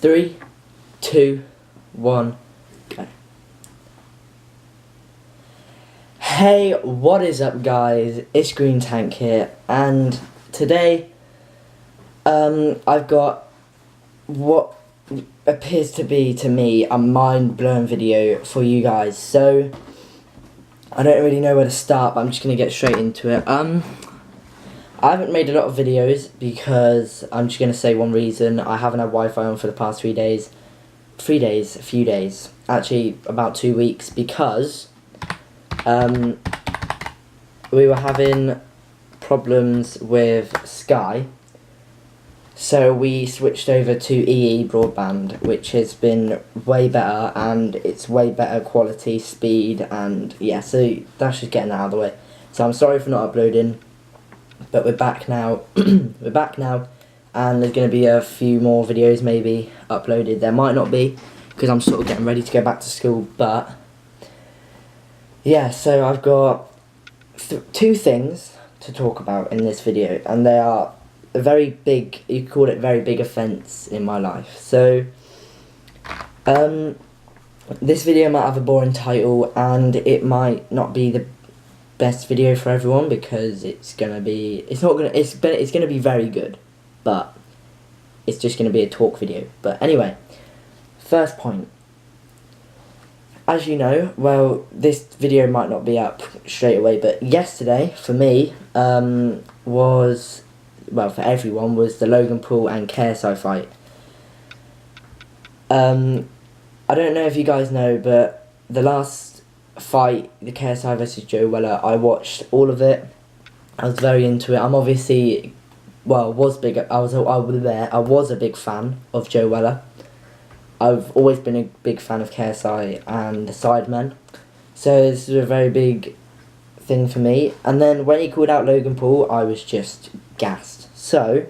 3, 2, 1, go. Hey, what is up guys? It's Green Tank here, and today I've got what appears to be, to me, a mind-blowing video for you guys. So I don't really know where to start, but I'm just going to get straight into it. I haven't made a lot of videos because I'm just going to say one reason. I haven't had Wi-Fi on for the past 3 days. A few days. Actually, about 2 weeks, because we were having problems with Sky. So we switched over to EE broadband, which has been way better, and it's way better quality, speed, and yeah, so that's just getting that out of the way. So I'm sorry for not uploading, but we're back now. We're back now, and there's going to be a few more videos maybe uploaded. There might not be, because I'm sort of getting ready to go back to school, but yeah, so I've got two things to talk about in this video, and they are a very big, you could call it very big offence in my life. So this video might have a boring title, and it might not be the best video for everyone, because it's gonna be very good, but it's just gonna be a talk video. But anyway, first point. As you know, well, this video might not be up straight away, but yesterday for me was, well, for everyone, was the Logan Paul and KSI fight. I don't know if you guys know, but the last fight, the KSI versus Joe Weller, I watched all of it. I was very into it. I'm obviously, well, I was a big fan of Joe Weller. I've always been a big fan of KSI and the Sidemen, so this is a very big thing for me. And then when he called out Logan Paul, I was just gassed. So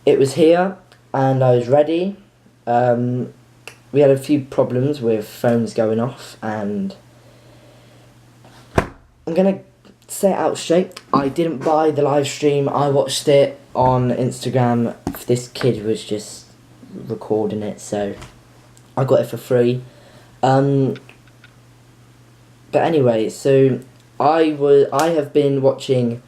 it was here, and I was ready. We had a few problems with phones going off, and I'm gonna say it out straight. I didn't buy the live stream. I watched it on Instagram. This kid was just recording it, so I got it for free. But anyway, so I have been watching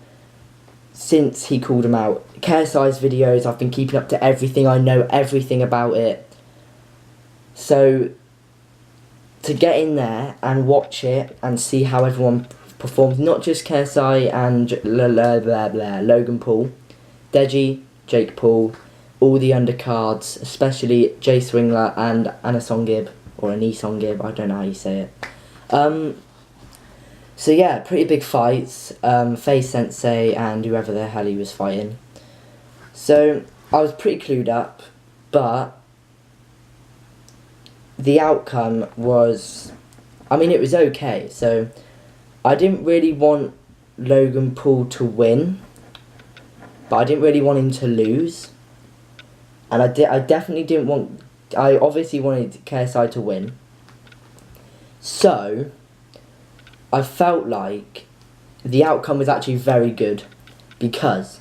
since he called him out. KSI's videos, I've been keeping up to everything. I know everything about it. So to get in there and watch it and see how everyone performs, not just KSI and Logan Paul, Deji, Jake Paul, all the undercards, especially Jay Swingler and Anisongib, or Anisongib, I don't know how you say it. So yeah, pretty big fights, Faye Sensei and whoever the hell he was fighting. So I was pretty clued up, but the outcome was, I mean, it was okay. So I didn't really want Logan Paul to win, but I didn't really want him to lose. And I definitely didn't want, I obviously wanted KSI to win. So I felt like the outcome was actually very good, because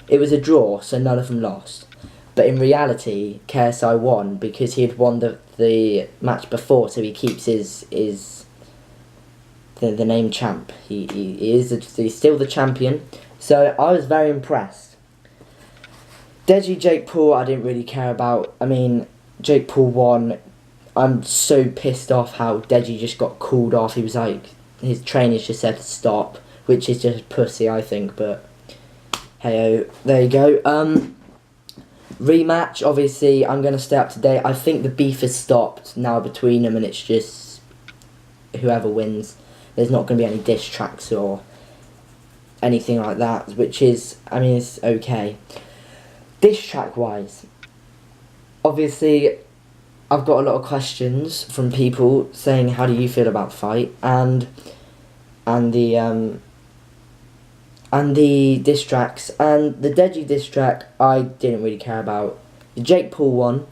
it was a draw, so none of them lost. But in reality, KSI won because he had won the match before, so he keeps his the name champ. He's still the champion. So I was very impressed. Deji, Jake Paul, I didn't really care about. I mean, Jake Paul won. I'm so pissed off how Deji just got called off. He was like, his trainers just said to stop, which is just pussy, I think, but hey-oh, there you go. Rematch, obviously, I'm going to stay up to date. I think the beef has stopped now between them, and it's just whoever wins. There's not going to be any diss tracks or anything like that, which is, I mean, it's okay. Diss track wise, obviously, I've got a lot of questions from people saying, how do you feel about the fight, and the diss tracks. And the Deji diss track, I didn't really care about. The Jake Paul one,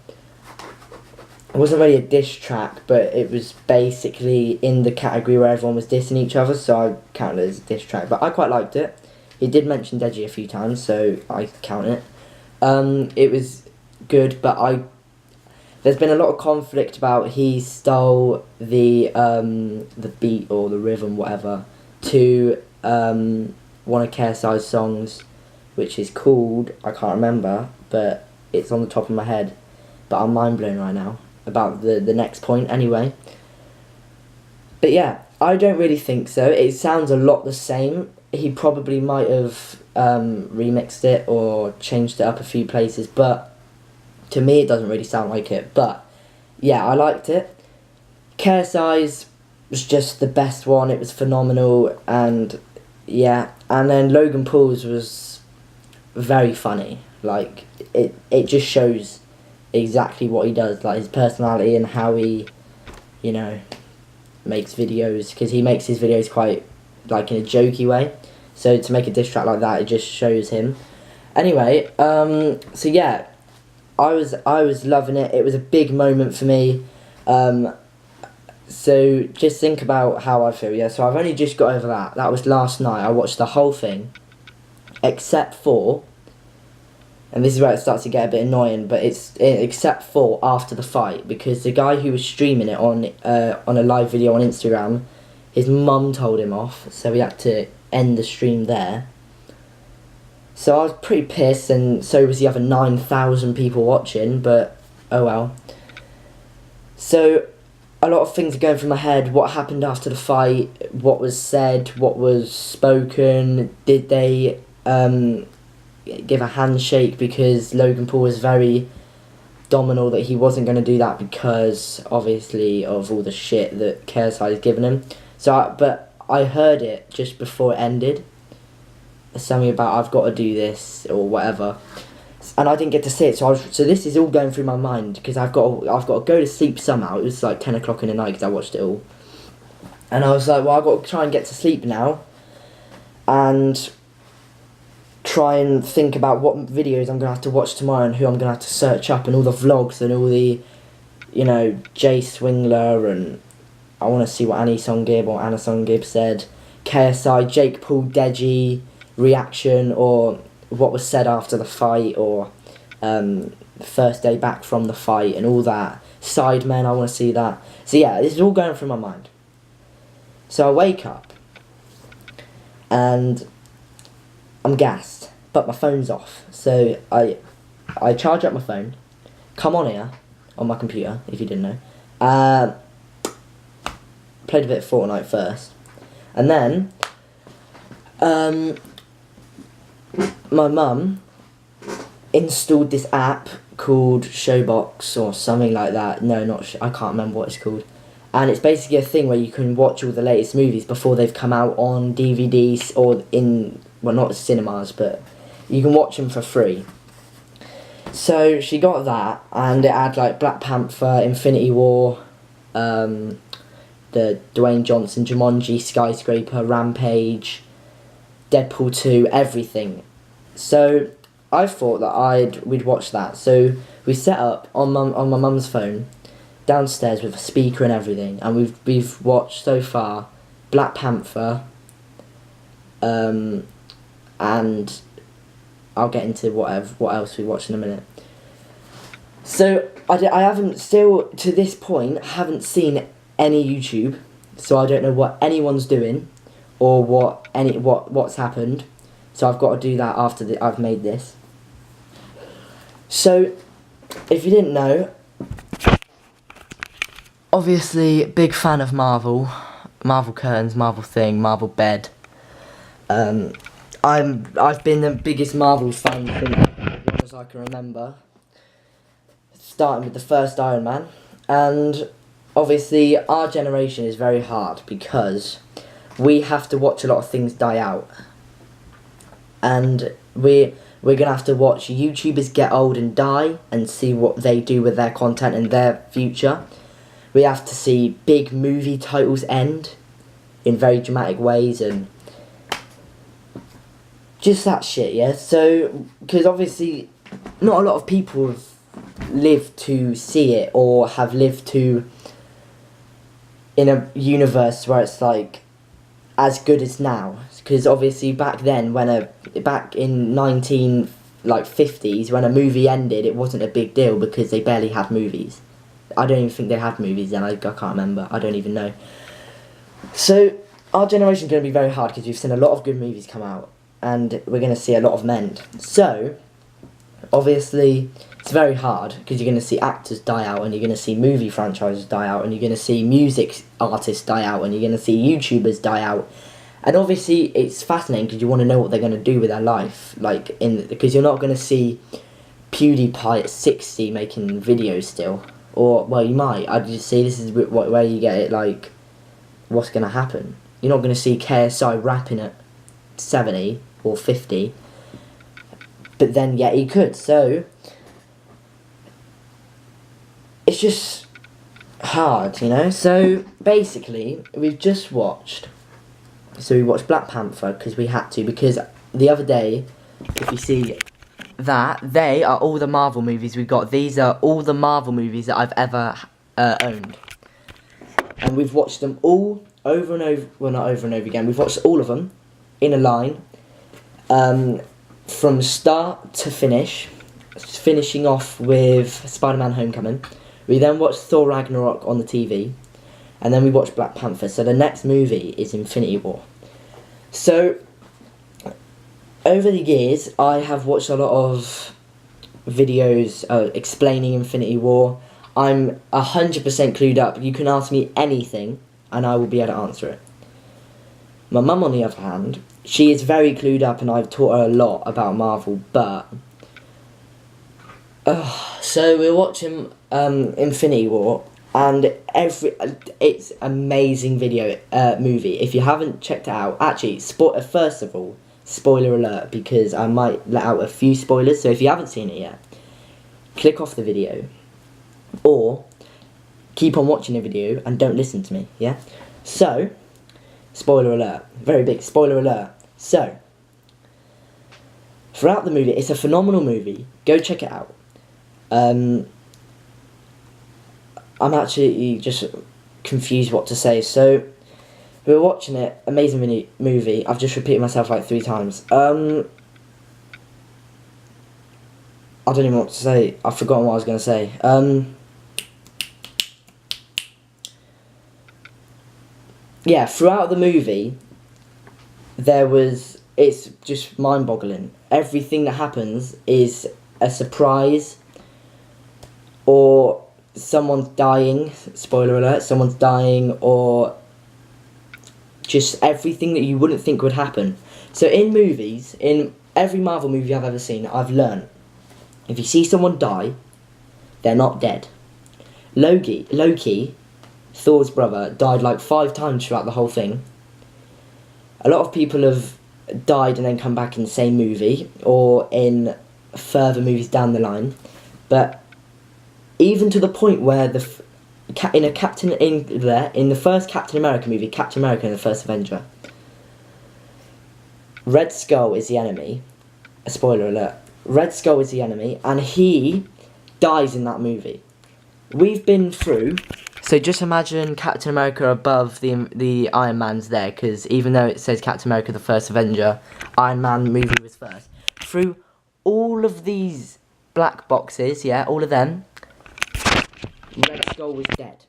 it wasn't really a diss track, but it was basically in the category where everyone was dissing each other, so I counted it as a diss track. But I quite liked it. He did mention Deji a few times, so I count it. It was good, but there's been a lot of conflict about he stole the beat or the rhythm, whatever, to one of KSI's songs, which is called, I can't remember, but it's on the top of my head, but I'm mind blown right now about the next point anyway. But yeah, I don't really think so. It sounds a lot the same. He probably might have remixed it or changed it up a few places, but to me it doesn't really sound like it. But yeah, I liked it. KSI's was just the best one. It was phenomenal, and yeah, and then Logan Paul's was very funny. Like it just shows exactly what he does, like his personality and how he, you know, makes videos, because he makes his videos quite like in a jokey way. So to make a diss track like that, it just shows him. Anyway, so yeah, I was loving it. It was a big moment for me. So just think about how I feel. Yeah, so I've only just got over that. That was last night. I watched the whole thing, except for, and this is where it starts to get a bit annoying, but it's except for after the fight, because the guy who was streaming it on a live video on Instagram, his mum told him off, so he had to end the stream there. So I was pretty pissed, and so was the other 9,000 people watching, but oh well. So a lot of things are going through my head. What happened after the fight? What was said? What was spoken? Did they give a handshake? Because Logan Paul was very dominant that he wasn't going to do that because, obviously, of all the shit that KSI has given him. But I heard it just before it ended. Something about I've got to do this or whatever, and I didn't get to see it. So this is all going through my mind because I've got to go to sleep somehow. It was like 10 o'clock in the night because I watched it all, and I was like, well, I've got to try and get to sleep now, and try and think about what videos I'm gonna have to watch tomorrow and who I'm gonna have to search up and all the vlogs and all the, you know, Jay Swingler, and I want to see what Anna Songib said, KSI, Jake Paul, Deji reaction, or what was said after the fight, or the first day back from the fight and all that. Sidemen, I want to see that. So yeah, this is all going through my mind. So I wake up and I'm gassed, but my phone's off. So I charge up my phone, come on here on my computer, if you didn't know. Played a bit of Fortnite first, and then my mum installed this app called Showbox or something like that. No, I can't remember what it's called. And it's basically a thing where you can watch all the latest movies before they've come out on DVDs or well, not cinemas, but you can watch them for free. So she got that, and it had like Black Panther, Infinity War, the Dwayne Johnson, Jumanji, Skyscraper, Rampage, Deadpool 2, everything. So I thought that we'd watch that. So we set up on my mum's phone downstairs with a speaker and everything, and we've watched so far Black Panther, and I'll get into what else we watched in a minute. So I haven't, still to this point, haven't seen any YouTube, so I don't know what anyone's doing or what's happened. So I've got to do that after I've made this. So if you didn't know, obviously big fan of Marvel curtains, Marvel thing, Marvel bed. I've been the biggest Marvel fan since as long as I can remember, starting with the first Iron Man. And obviously our generation is very hard because we have to watch a lot of things die out, and we're gonna have to watch YouTubers get old and die and see what they do with their content and their future. We have to see big movie titles end in very dramatic ways and just that shit, yeah? So, because obviously not a lot of people have lived to see it or have lived to in a universe where it's like as good as now. Because obviously back then, back in 19 like 50s, when a movie ended, it wasn't a big deal because they barely had movies. I don't even think they had movies then. I can't remember. I don't even know. So our generation's going to be very hard because we've seen a lot of good movies come out, and we're going to see a lot of mend. So obviously it's very hard because you're going to see actors die out, and you're going to see movie franchises die out, and you're going to see music artists die out, and you're going to see YouTubers die out. And obviously it's fascinating because you want to know what they're going to do with their life, because you're not going to see PewDiePie at 60 making videos still, or well, you might. I just see this is where you get it, like what's going to happen. You're not going to see KSI rapping at 70 or 50, but then yeah, he could. So it's just hard, you know. So basically, we watched Black Panther because we had to, because the other day, if you see that, they are all the Marvel movies we got. These are all the Marvel movies that I've ever owned, and we've watched them all over and over. Well, not over and over again. We've watched all of them in a line, from start to finish, finishing off with Spider-Man: Homecoming. We then watched Thor: Ragnarok on the TV, and then we watched Black Panther. So the next movie is Infinity War. So over the years, I have watched a lot of videos explaining Infinity War. I'm 100% clued up. You can ask me anything, and I will be able to answer it. My mum, on the other hand, she is very clued up, and I've taught her a lot about Marvel, but so we're watching Infinity War, and it's amazing movie. If you haven't checked it out, actually, first of all, spoiler alert, because I might let out a few spoilers. So if you haven't seen it yet, click off the video, or keep on watching the video and don't listen to me. Yeah. So, spoiler alert, very big spoiler alert. So, throughout the movie, it's a phenomenal movie. Go check it out. I'm actually just confused what to say. So, we were watching it, amazing movie. I've just repeated myself like 3 times. I don't even know what to say. I've forgotten what I was going to say. Yeah, throughout the movie, it's just mind-boggling. Everything that happens is a surprise, or someone's dying, spoiler alert, someone's dying, or just everything that you wouldn't think would happen. So in movies, in every Marvel movie I've ever seen, I've learned, if you see someone die, they're not dead. Loki, Thor's brother, died like 5 times throughout the whole thing. A lot of people have died and then come back in the same movie, or in further movies down the line. But even to the point where in the first Captain America movie, Captain America and the First Avenger, Red Skull is the enemy. A spoiler alert. Red Skull is the enemy, and he dies in that movie. We've been through. So just imagine Captain America above the Iron Man's there, because even though it says Captain America the First Avenger, Iron Man movie was first. Through all of these black boxes, yeah, all of them, Red Skull was dead.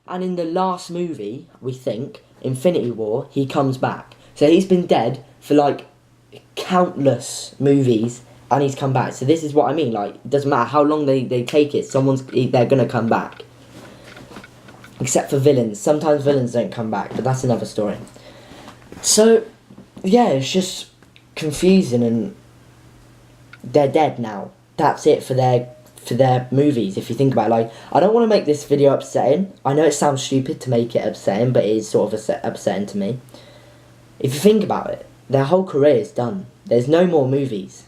And in the last movie, we think, Infinity War, he comes back. So he's been dead for like countless movies, and he's come back. So this is what I mean, like, it doesn't matter how long they take it, they're gonna come back. Except for villains. Sometimes villains don't come back, but that's another story. So, yeah, it's just confusing, and they're dead now. That's it for their movies, if you think about it. Like, I don't want to make this video upsetting. I know it sounds stupid to make it upsetting, but it is sort of upsetting to me. If you think about it, their whole career is done. There's no more movies.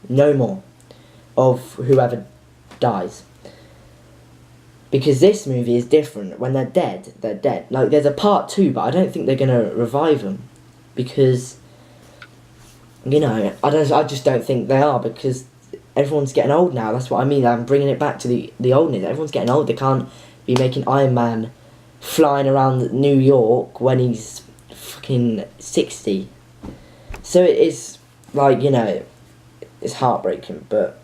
No more of whoever dies. Because this movie is different. When they're dead, they're dead. Like, there's a part 2, but I don't think they're going to revive them. Because, you know, I just don't think they are, because everyone's getting old now. That's what I mean. I'm bringing it back to the oldness. Everyone's getting old. They can't be making Iron Man flying around New York when he's fucking 60. So it is, like, you know, it's heartbreaking. But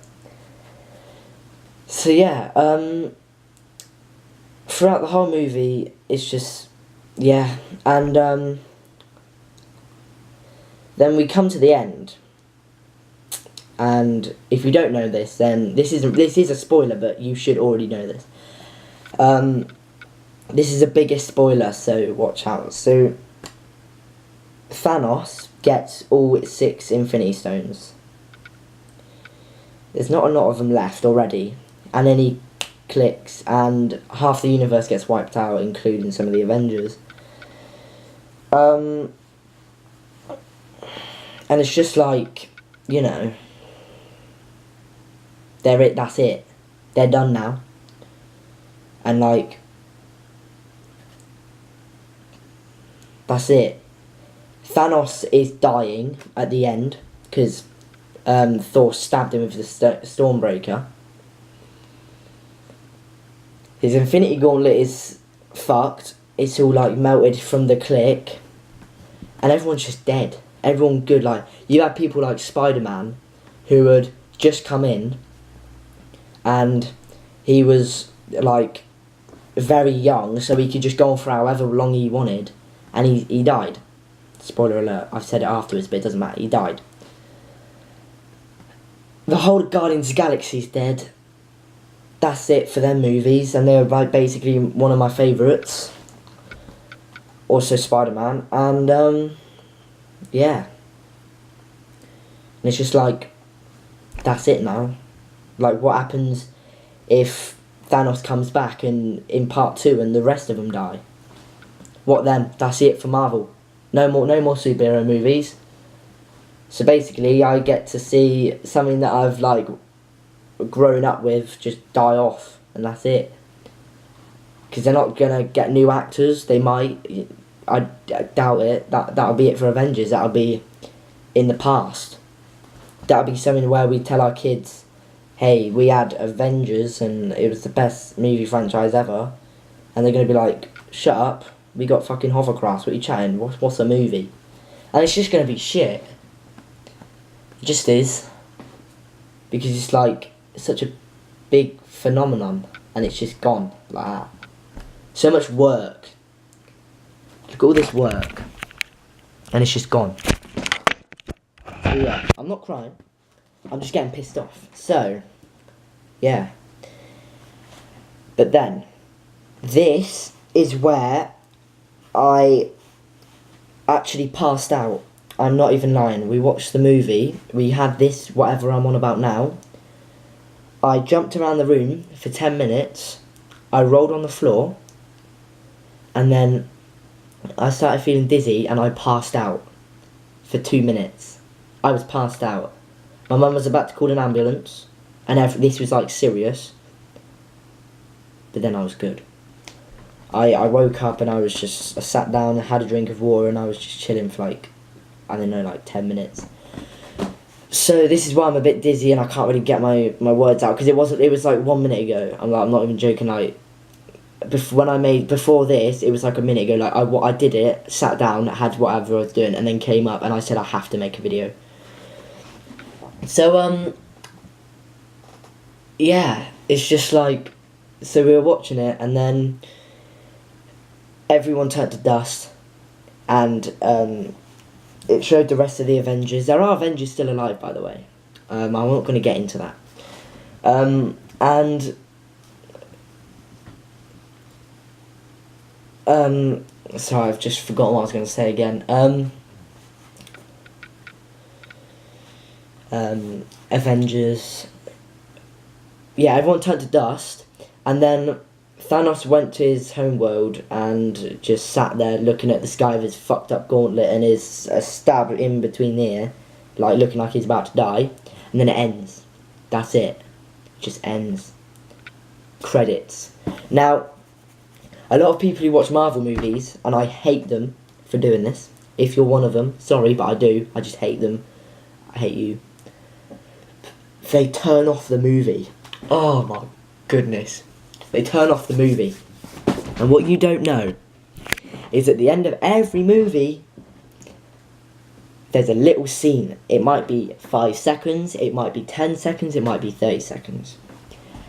so yeah, throughout the whole movie, it's just and then we come to the end. And if you don't know this, then this is a spoiler, but you should already know this. This is the biggest spoiler, so watch out. So Thanos gets all 6 Infinity Stones. There's not a lot of them left already, and then he clicks, and half the universe gets wiped out, including some of the Avengers. And it's just like, you know, that's it. They're done now. And like, that's it. Thanos is dying at the end because Thor stabbed him with the Stormbreaker. His Infinity Gauntlet is fucked. It's all like melted from the click, and everyone's just dead. Everyone good. Like, you had people like Spider-Man, who had just come in, and he was like very young, so he could just go on for however long he wanted, and he died. Spoiler alert, I've said it afterwards, but it doesn't matter, he died. The whole Guardians of the Galaxy's dead. That's it for them movies, and they're like basically one of my favourites. Also Spider-Man, and yeah. And it's just like, that's it now. Like, what happens if Thanos comes back in part 2 and the rest of them die? What then? That's it for Marvel. No more superhero movies. So basically, I get to see something that I've like grown up with just die off, and that's it. Because they're not gonna get new actors. They might. I doubt it. That'll be it for Avengers. That'll be in the past. That'll be something where we tell our kids, hey, we had Avengers and it was the best movie franchise ever, and they're gonna be like, shut up. We got fucking hovercrafts. What are you chatting? What's a movie? And it's just gonna be shit. It just is. Because it's like such a big phenomenon, and it's just gone like that. So much work. Look at all this work, and it's just gone. So yeah, I'm not crying. I'm just getting pissed off. So, yeah. But then, this is where I actually passed out. I'm not even lying. We watched the movie. We had this, whatever I'm on about now. I jumped around the room for 10 minutes. I rolled on the floor. And then I started feeling dizzy and I passed out for 2 minutes. I was passed out. My mum was about to call an ambulance. And this was like serious. But then I was good. I woke up and I sat down and had a drink of water and I was just chilling for like, I don't know, like 10 minutes. So this is why I'm a bit dizzy and I can't really get my words out, because it was like 1 minute ago. I'm not even joking, like, before this, it was like a minute ago, like I did it, sat down, had whatever I was doing, and then came up and I said I have to make a video. So, yeah, it's just like, so we were watching it and then everyone turned to dust, and it showed the rest of the Avengers. There are Avengers still alive, by the way. I'm not going to get into that. Sorry, I've just forgotten what I was going to say again. Avengers. Yeah, everyone turned to dust, and then Thanos went to his homeworld and just sat there looking at the sky with his fucked up gauntlet and his stab in between there, like looking like he's about to die, and then it ends. That's it. It just ends. Credits. Now, a lot of people who watch Marvel movies, and I hate them for doing this. If you're one of them, sorry, but I do. I just hate them. I hate you. They turn off the movie. Oh my goodness. They turn off the movie. And what you don't know is at the end of every movie, there's a little scene. It might be 5 seconds, it might be 10 seconds, it might be 30 seconds.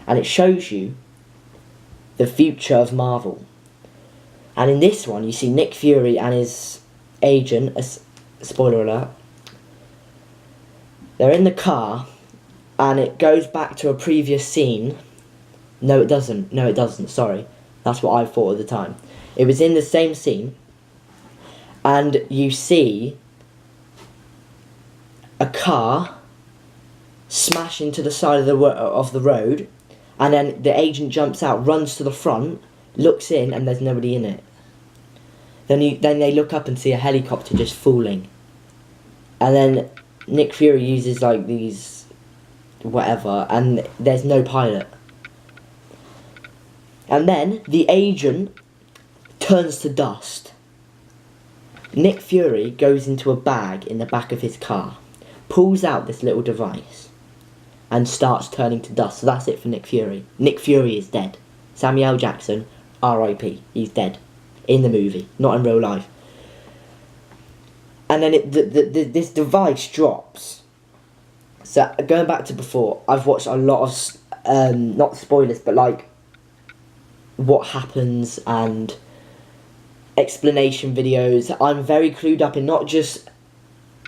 And it shows you the future of Marvel. And in this one, you see Nick Fury and his agent, spoiler alert, they're in the car, and it goes back to a previous scene. No, it doesn't, sorry. That's what I thought at the time. It was in the same scene, and you see a car smash into the side of the road, and then the agent jumps out, runs to the front, looks in, and there's nobody in it. Then they look up and see a helicopter just falling. And then Nick Fury uses like these whatever, and there's no pilot. And then the agent turns to dust. Nick Fury goes into a bag in the back of his car, pulls out this little device, and starts turning to dust. So that's it for Nick Fury. Nick Fury is dead. Samuel L. Jackson, R.I.P. He's dead. In the movie, not in real life. And then this device drops. So going back to before, I've watched a lot of, not spoilers, but like what happens and explanation videos. I'm very clued up in not just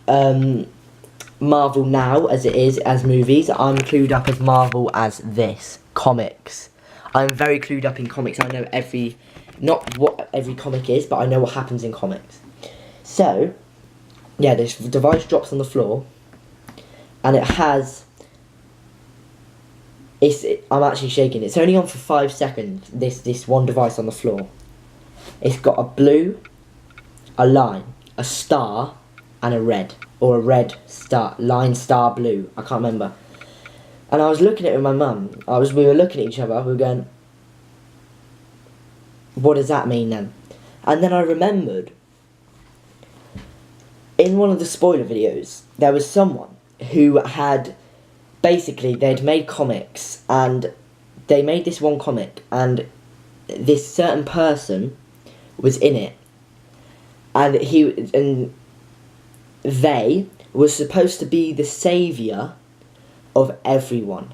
Marvel now as it is as movies. I'm clued up as Marvel as this, comics. I'm very clued up in comics. I know not what every comic is, but I know what happens in comics. So, yeah, this device drops on the floor, and it has... I'm actually shaking. It's only on for 5 seconds, this one device on the floor. It's got a blue, a line, a star, and a red. Or a red star, line, star, blue. I can't remember. And I was looking at it with my mum. We were looking at each other. We were going, what does that mean then? And then I remembered, in one of the spoiler videos, there was someone who had, basically, they'd made comics, and they made this one comic, and this certain person was in it, and they were supposed to be the saviour of everyone.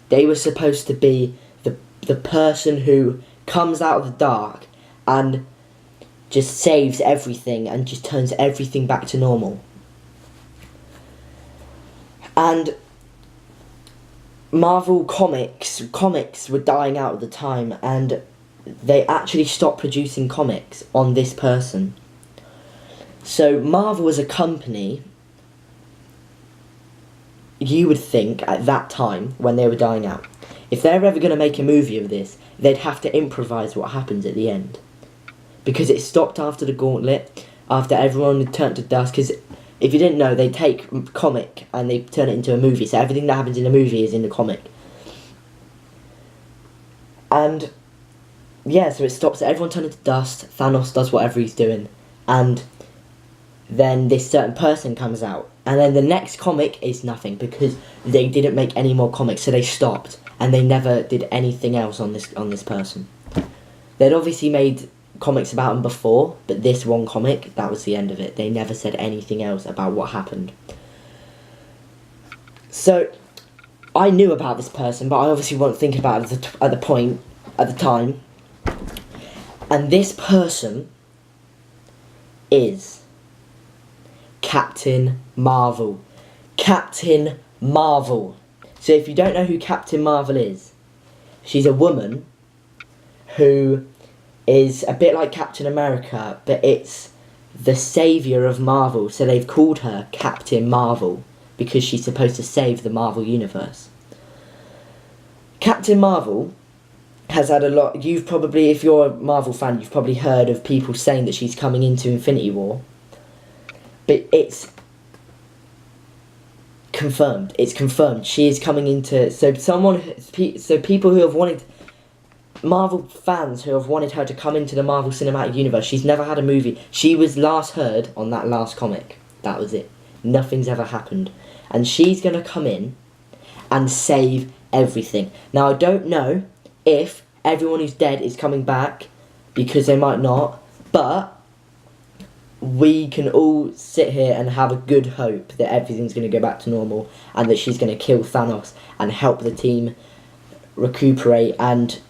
They were supposed to be the person who comes out of the dark and just saves everything and just turns everything back to normal. And Marvel comics were dying out at the time, and they actually stopped producing comics on this person. So Marvel as a company, you would think at that time when they were dying out, if they're ever going to make a movie of this, they'd have to improvise what happens at the end. Because it stopped after the gauntlet, after everyone had turned to dust. Because if you didn't know, they take a comic and they turn it into a movie. So everything that happens in the movie is in the comic. And yeah, so it stops everyone turning to dust. Thanos does whatever he's doing. And then this certain person comes out. And then the next comic is nothing, because they didn't make any more comics, so they stopped. And they never did anything else on this person. They'd obviously made comics about him before, but this one comic, that was the end of it. They never said anything else about what happened. So, I knew about this person, but I obviously wasn't thinking about it at the time. And this person is Captain Marvel. Captain Marvel. So if you don't know who Captain Marvel is, she's a woman who is a bit like Captain America, but it's the saviour of Marvel. So they've called her Captain Marvel because she's supposed to save the Marvel Universe. Captain Marvel has had a lot... You've probably, if you're a Marvel fan, you've probably heard of people saying that she's coming into Infinity War. But it's confirmed. It's confirmed. She is coming into... So people who have wanted... Marvel fans who have wanted her to come into the Marvel Cinematic Universe. She's never had a movie. She was last heard on that last comic. That was it. Nothing's ever happened. And she's going to come in and save everything. Now, I don't know if everyone who's dead is coming back, because they might not. But we can all sit here and have a good hope that everything's going to go back to normal and that she's going to kill Thanos and help the team recuperate and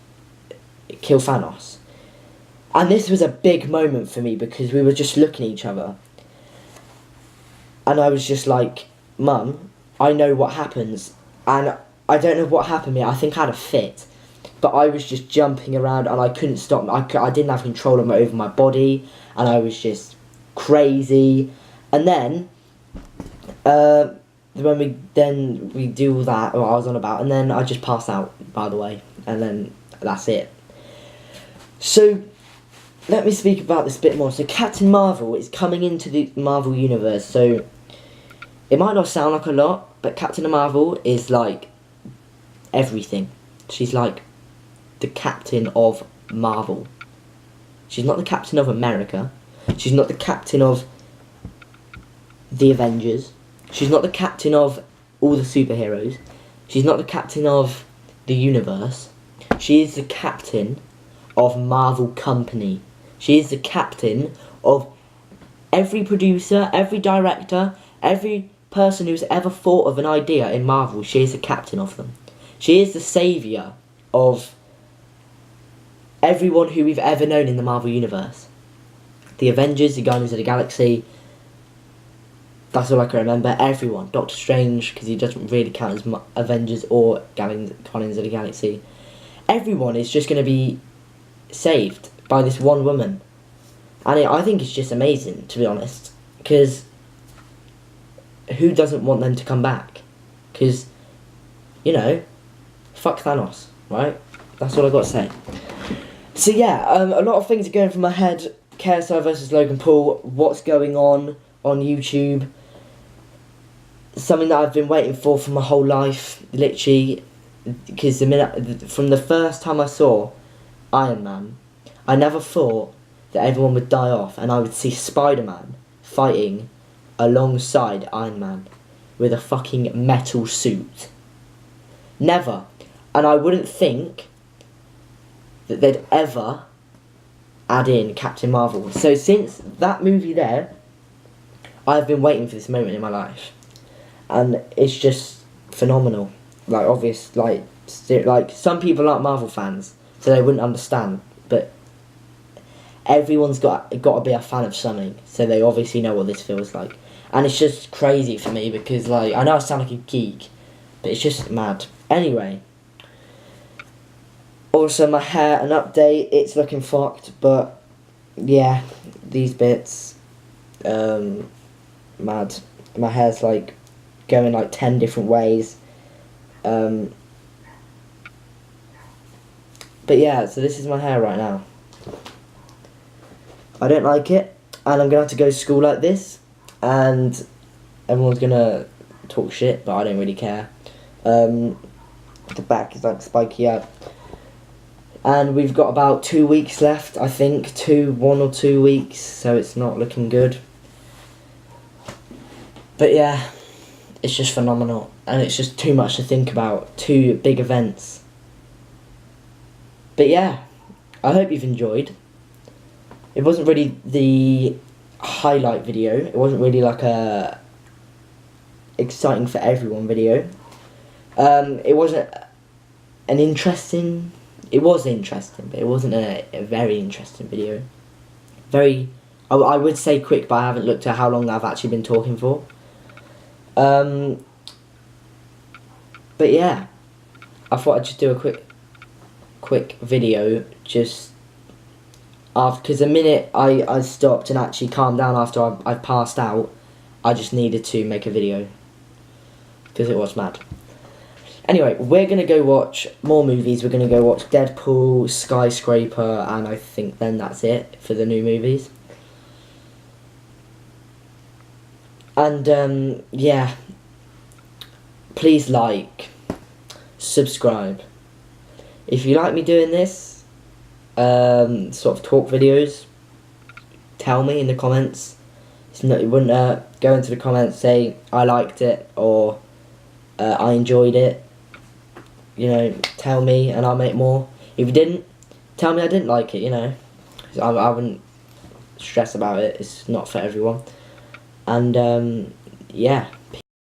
kill Thanos. And this was a big moment for me because we were just looking at each other and I was just like, Mum, I know what happens, and I don't know what happened to me. I think I had a fit, but I was just jumping around and I couldn't stop. I didn't have control over my body and I was just crazy. And then when we do all that, what I was on about, and then I just passed out, by the way, and then that's it. So let me speak about this a bit more. So Captain Marvel is coming into the Marvel universe. So it might not sound like a lot, but Captain Marvel is like everything. She's like the captain of Marvel. She's not the captain of America. She's not the captain of the Avengers. She's not the captain of all the superheroes. She's not the captain of the universe. She is the captain of Marvel Company. She is the captain of every producer, every director, every person who's ever thought of an idea in Marvel. She is the captain of them. She is the saviour of everyone who we've ever known in the Marvel Universe. The Avengers, the Guardians of the Galaxy. That's all I can remember. Everyone. Doctor Strange, because he doesn't really count as Avengers or Guardians of the Galaxy. Everyone is just going to be saved by this one woman. And I think it's just amazing, to be honest. Because who doesn't want them to come back? Because, you know, fuck Thanos, right? That's all I got to say. So yeah, a lot of things are going through my head. KSI versus Logan Paul. What's going on YouTube? Something that I've been waiting for my whole life, literally. Because from the first time I saw Iron Man, I never thought that everyone would die off and I would see Spider-Man fighting alongside Iron Man with a fucking metal suit. Never. And I wouldn't think that they'd ever add in Captain Marvel. So since that movie there, I've been waiting for this moment in my life. And it's just phenomenal. Like, obvious, like some people aren't Marvel fans, so they wouldn't understand. But everyone's got to be a fan of something, so they obviously know what this feels like. And it's just crazy for me because, like, I know I sound like a geek, but it's just mad. Anyway. Also, my hair, an update, it's looking fucked, but yeah, these bits, mad. My hair's like going like 10 different ways. But yeah, so this is my hair right now. I don't like it, and I'm going to have to go to school like this, and everyone's going to talk shit, but I don't really care. The back is like spiky up. And we've got about 2 weeks left, I think. 1 or 2 weeks, so it's not looking good. But yeah, it's just phenomenal. And it's just too much to think about. 2 big events. But yeah, I hope you've enjoyed. It wasn't really the highlight video. It wasn't really like a exciting for everyone video. It wasn't an interesting... It was interesting, but it wasn't a very interesting video. I would say quick, but I haven't looked at how long I've actually been talking for. But yeah, I thought I'd just do a quick video, just after, because the minute I stopped and actually calmed down after I passed out, I just needed to make a video, because it was mad. Anyway, we're going to go watch more movies. We're going to go watch Deadpool, Skyscraper, and I think then that's it for the new movies. And, yeah. Please like, subscribe. If you like me doing this, sort of talk videos, tell me in the comments. It wouldn't go into the comments, say, I liked it, or I enjoyed it. You know, tell me and I'll make more. If you didn't, tell me I didn't like it, you know. I wouldn't stress about it. It's not for everyone. And yeah,